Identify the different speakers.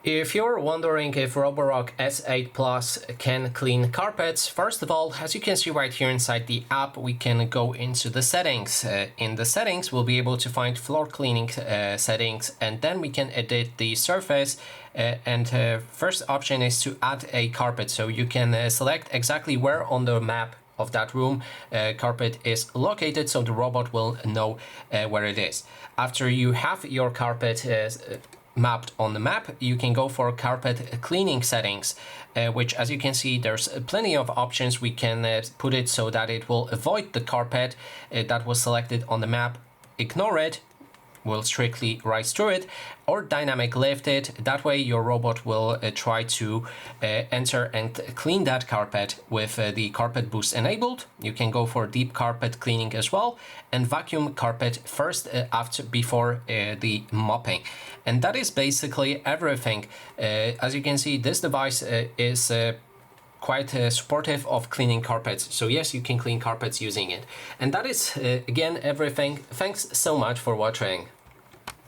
Speaker 1: If you're wondering if Roborock S8 Plus can clean carpets, first of all, as you can see right here inside the app, we can go into the settings. In the settings, we'll be able to find floor cleaning settings, and then we can edit the surface. First option is to add a carpet. So you can select exactly where on the map of that room carpet is located, so the robot will know where it is. After you have your carpet mapped on the map, you can go for carpet cleaning settings, which, as you can see, there's plenty of options. We can put it so that it will avoid the carpet that was selected on the map, ignore it, will strictly rise through it, or dynamic lift it. That way your robot will try to enter and clean that carpet with the carpet boost enabled. You can go for deep carpet cleaning as well, and vacuum carpet first before the mopping. And that is basically everything. As you can see, this device is quite supportive of cleaning carpets. So yes, you can clean carpets using it. And that is again everything. Thanks so much for watching.